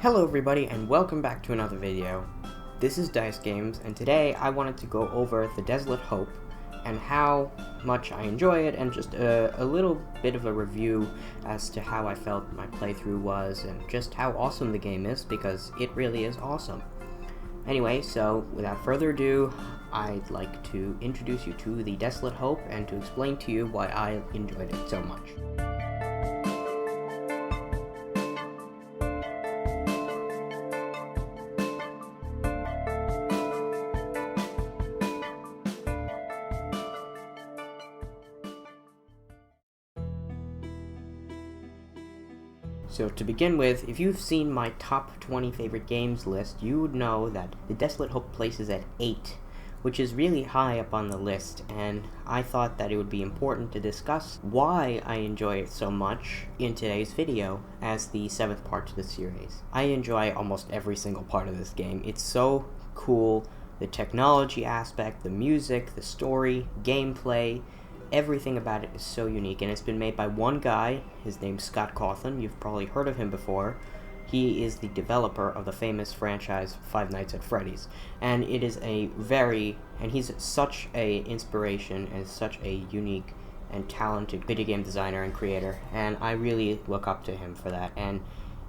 Hello everybody and welcome back to another video. This is Dice Games, and today I wanted to go over the Desolate Hope and how much I enjoy it, and just a little bit of a review as to how I felt my playthrough was and just how awesome the game is, because it really is awesome. Anyway, so without further ado, I'd like to introduce you to the Desolate Hope and to explain to you why I enjoyed it so much. So to begin with, if you've seen my top 20 favorite games list, you would know that the Desolate Hope places at 8, which is really high up on the list, and I thought that it would be important to discuss why I enjoy it so much in today's video as the 7th part to the series. I enjoy almost every single part of this game. It's so cool. The technology aspect, the music, the story, gameplay, everything about it is so unique, and it's been made by one guy. His name's Scott Cawthon. You've probably heard of him before. He is the developer of the famous franchise Five Nights at Freddy's, and it is he's such a inspiration and such a unique and talented video game designer and creator, and I really look up to him for that, and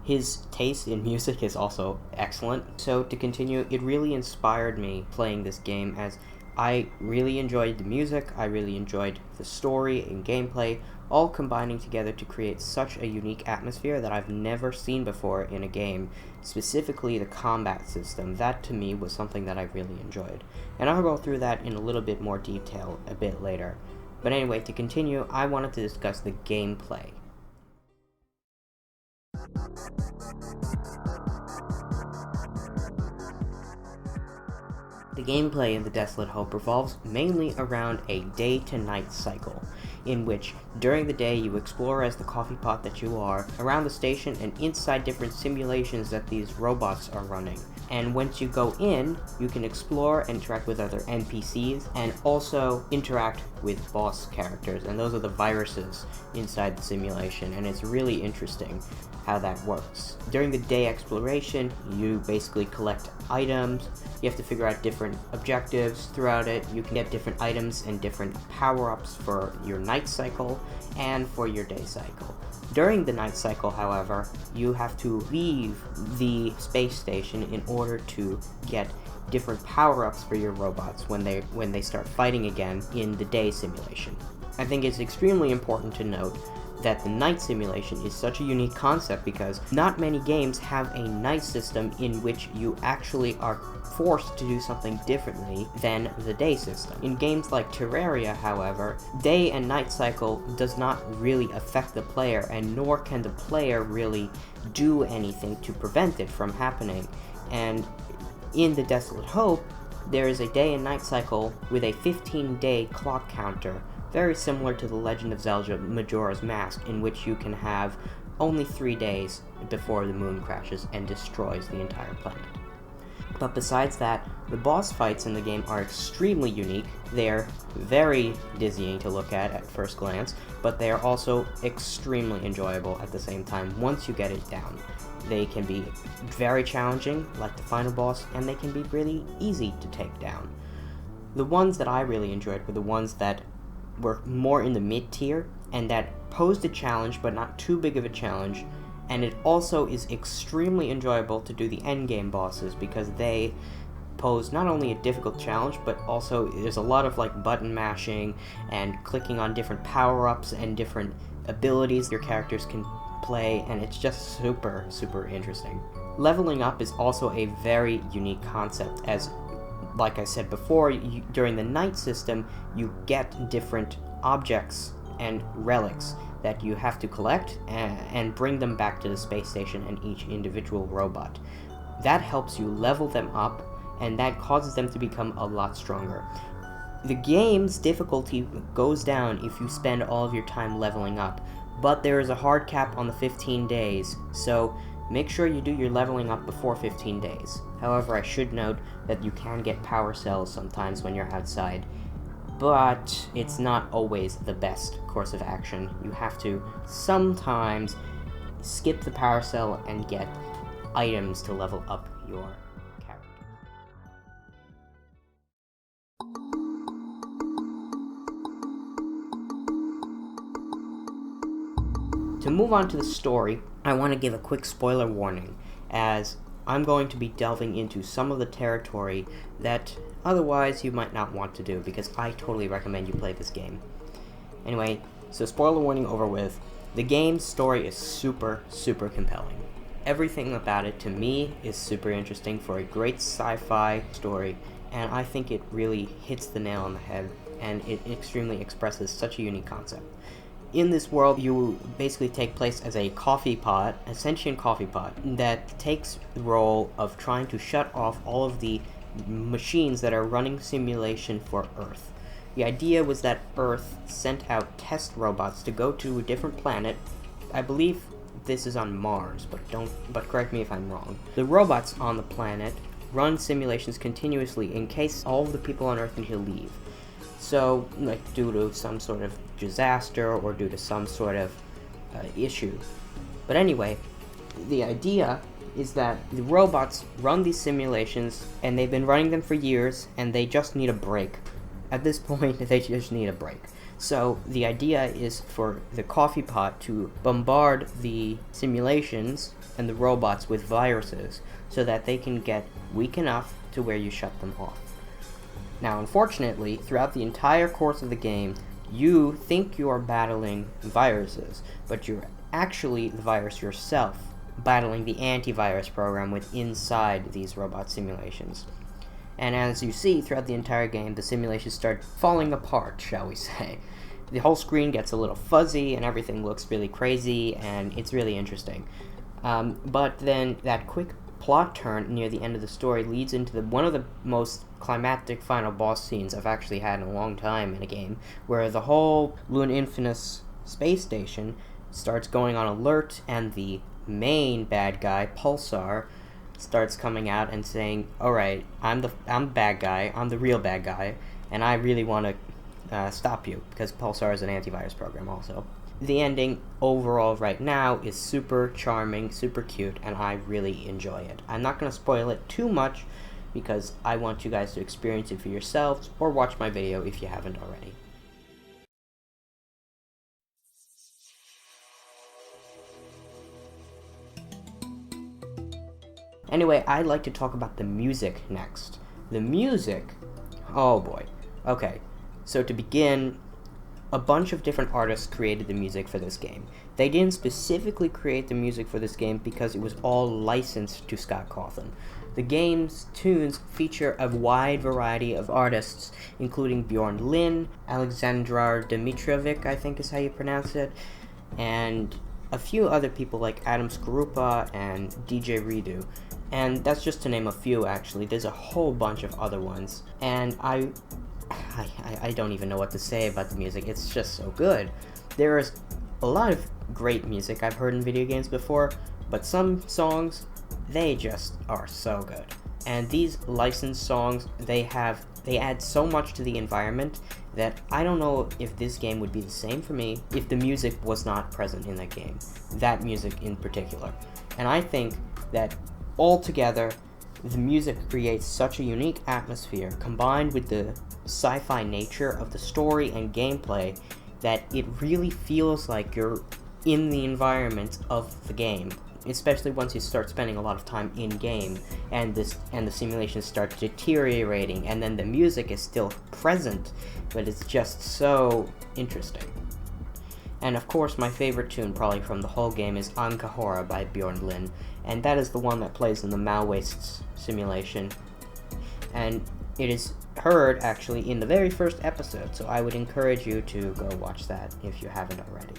his taste in music is also excellent. So to continue, it really inspired me playing this game, as I really enjoyed the music, I really enjoyed the story and gameplay, all combining together to create such a unique atmosphere that I've never seen before in a game. Specifically the combat system, that to me was something that I really enjoyed. And I'll go through that in a little bit more detail a bit later. But anyway, to continue, I wanted to discuss the gameplay. The gameplay in the Desolate Hope revolves mainly around a day-to-night cycle, in which during the day you explore as the coffee pot that you are around the station and inside different simulations that these robots are running. And once you go in, you can explore and interact with other NPCs, and also interact with boss characters, and those are the viruses inside the simulation, and it's really interesting how that works. During the day exploration, you basically collect items. You have to figure out different objectives throughout it. You can get different items and different power-ups for your night cycle and for your day cycle. During the night cycle, however, you have to leave the space station in order to get different power-ups for your robots when they start fighting again in the day simulation. I think it's extremely important to note that the night simulation is such a unique concept, because not many games have a night system in which you actually are forced to do something differently than the day system. In games like Terraria, however, day and night cycle does not really affect the player, and nor can the player really do anything to prevent it from happening. And in the Desolate Hope, there is a day and night cycle with a 15-day clock counter, very similar to the Legend of Zelda Majora's Mask, in which you can have only 3 days before the moon crashes and destroys the entire planet. But besides that, the boss fights in the game are extremely unique. They're very dizzying to look at first glance, but they are also extremely enjoyable at the same time once you get it down. They can be very challenging, like the final boss, and they can be really easy to take down. The ones that I really enjoyed were the ones that were more in the mid-tier, and that posed a challenge but not too big of a challenge, and it also is extremely enjoyable to do the endgame bosses, because they pose not only a difficult challenge, but also there's a lot of like button mashing and clicking on different power-ups and different abilities your characters can play, and it's just super interesting. Leveling up is also a very unique concept, as like I said before, during the night system, you get different objects and relics that you have to collect and bring them back to the space station and each individual robot. That helps you level them up and that causes them to become a lot stronger. The game's difficulty goes down if you spend all of your time leveling up, but there is a hard cap on the 15 days, so make sure you do your leveling up before 15 days. However, I should note that you can get power cells sometimes when you're outside, but it's not always the best course of action. You have to sometimes skip the power cell and get items to level up your character. To move on to the story, I want to give a quick spoiler warning, as I'm going to be delving into some of the territory that otherwise you might not want to do, because I totally recommend you play this game. Anyway, so spoiler warning over with. The game's story is super compelling. Everything about it, to me, is super interesting for a great sci-fi story, and I think it really hits the nail on the head, and it extremely expresses such a unique concept. In this world, you basically take place as a coffee pot, a sentient coffee pot, that takes the role of trying to shut off all of the machines that are running simulation for Earth. The idea was that Earth sent out test robots to go to a different planet. I believe this is on Mars, but correct me if I'm wrong. The robots on the planet run simulations continuously in case all of the people on Earth need to leave. So, like, due to some sort of disaster or due to some sort of issue. But anyway, the idea is that the robots run these simulations, and they've been running them for years, and they just need a break. At this point, they just need a break. So the idea is for the coffee pot to bombard the simulations and the robots with viruses so that they can get weak enough to where you shut them off. Now, unfortunately, throughout the entire course of the game, you think you are battling viruses, but you're actually the virus yourself, battling the antivirus program within inside these robot simulations. And as you see throughout the entire game, the simulations start falling apart, shall we say. The whole screen gets a little fuzzy, and everything looks really crazy, and it's really interesting. But then that quick plot turn near the end of the story leads into one of the most climactic final boss scenes I've actually had in a long time in a game, where the whole Lun Infinus space station starts going on alert, and the main bad guy, Pulsar, starts coming out and saying, alright, I'm the bad guy, I'm the real bad guy, and I really want to stop you, because Pulsar is an antivirus program also. The ending overall right now is super charming, super cute, and I really enjoy it. I'm not going to spoil it too much, because I want you guys to experience it for yourselves, or watch my video if you haven't already. Anyway, I'd like to talk about the music next. The music, oh boy. Okay, so to begin, a bunch of different artists created the music for this game. They didn't specifically create the music for this game because it was all licensed to Scott Cawthon. The game's tunes feature a wide variety of artists, including Bjorn Lynn, Alexandrar Dmitrievic, I think is how you pronounce it, and a few other people like Adam Skorupa and DJ Redo. And that's just to name a few, actually. There's a whole bunch of other ones, and I don't even know what to say about the music. It's just so good. There is a lot of great music I've heard in video games before, but some songs, they just are so good. And these licensed songs, they add so much to the environment that I don't know if this game would be the same for me if the music was not present in that game. That music in particular. And I think that altogether, the music creates such a unique atmosphere, combined with the sci-fi nature of the story and gameplay, that it really feels like you're in the environment of the game, especially once you start spending a lot of time in-game, and the simulations start deteriorating, and then the music is still present, but it's just so interesting. And of course, my favorite tune probably from the whole game is Ankahora by Bjorn Lynn, and that is the one that plays in the Mal Wastes simulation. And it is heard, actually, in the very first episode, so I would encourage you to go watch that if you haven't already.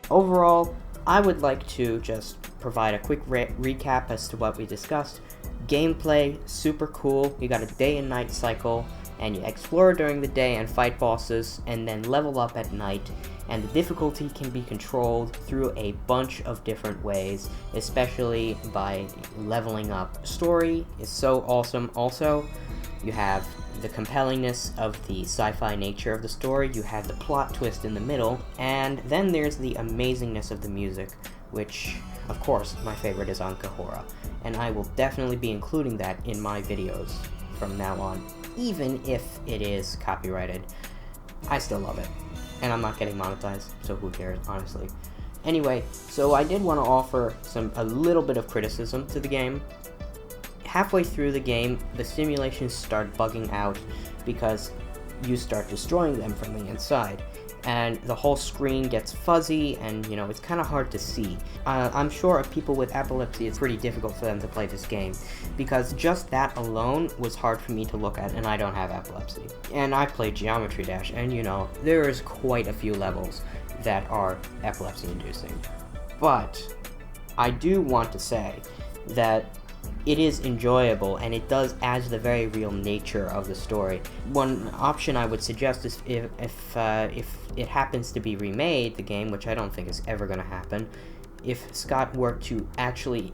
Overall, I would like to just provide a quick recap as to what we discussed. Gameplay, super cool. You got a day and night cycle, and you explore during the day and fight bosses, and then level up at night. And the difficulty can be controlled through a bunch of different ways, especially by leveling up. Story is so awesome. Also, you have the compellingness of the sci-fi nature of the story, you have the plot twist in the middle, and then there's the amazingness of the music, which, of course, my favorite is Ankahora, and I will definitely be including that in my videos from now on, even if it is copyrighted. I still love it, and I'm not getting monetized, so who cares, honestly. Anyway, so I did want to offer a little bit of criticism to the game. Halfway through the game, the simulations start bugging out because you start destroying them from the inside, and the whole screen gets fuzzy, and you know, it's kind of hard to see. I'm sure people with epilepsy, it's pretty difficult for them to play this game, because just that alone was hard for me to look at, and I don't have epilepsy. And I played Geometry Dash, and you know, there's quite a few levels that are epilepsy-inducing. But I do want to say that it is enjoyable, and it does add to the very real nature of the story. One option I would suggest is if it happens to be remade, the game, which I don't think is ever going to happen, if Scott were to actually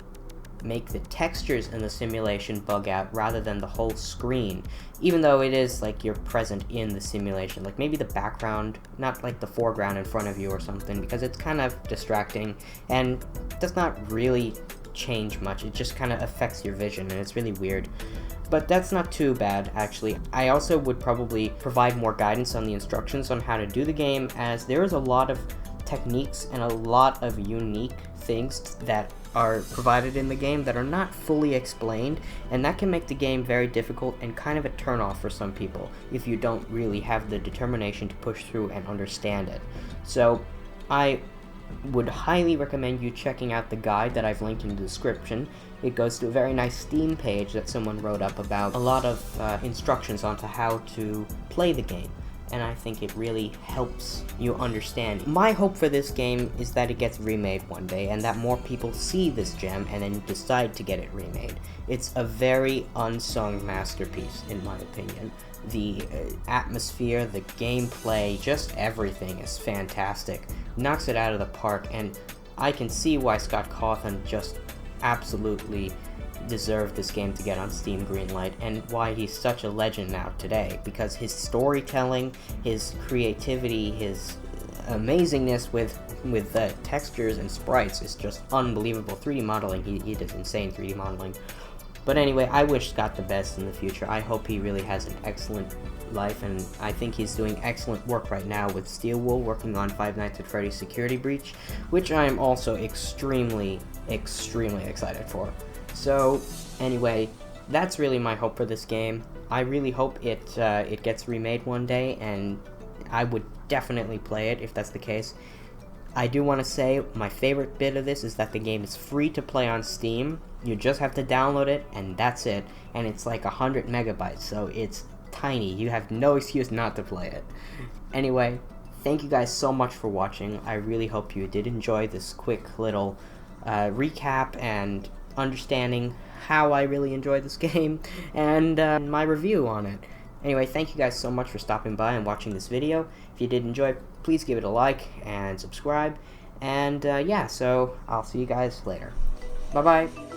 make the textures in the simulation bug out rather than the whole screen, even though it is like you're present in the simulation, like maybe the background, not like the foreground in front of you or something, because it's kind of distracting and does not really change much. It just kind of affects your vision, and it's really weird. But that's not too bad, actually. I also would probably provide more guidance on the instructions on how to do the game, as there is a lot of techniques and a lot of unique things that are provided in the game that are not fully explained, and that can make the game very difficult and kind of a turn-off for some people if you don't really have the determination to push through and understand it. So I would highly recommend you checking out the guide that I've linked in the description. It goes to a very nice Steam page that someone wrote up about a lot of instructions onto how to play the game, and I think it really helps you understand. My hope for this game is that it gets remade one day, and that more people see this gem and then decide to get it remade. It's a very unsung masterpiece, in my opinion. The atmosphere, the gameplay, just everything is fantastic. Knocks it out of the park, and I can see why Scott Cawthon just absolutely deserved this game to get on Steam Greenlight, and why he's such a legend now today, because his storytelling, his creativity, his amazingness with the textures and sprites is just unbelievable. 3D modeling, he does insane 3D modeling. But anyway, I wish Scott the best in the future. I hope he really has an excellent life, and I think he's doing excellent work right now with Steel Wool, working on Five Nights at Freddy's Security Breach, which I am also extremely, extremely excited for. So, anyway, that's really my hope for this game. I really hope it gets remade one day, and I would definitely play it if that's the case. I do want to say my favorite bit of this is that the game is free to play on Steam. You just have to download it, and that's it. And it's like 100 megabytes, so it's tiny. You have no excuse not to play it. Anyway, thank you guys so much for watching. I really hope you did enjoy this quick little recap and understanding how I really enjoyed this game, and my review on it. Anyway, thank you guys so much for stopping by and watching this video. If you did enjoy, please give it a like and subscribe. And yeah, so I'll see you guys later. Bye-bye.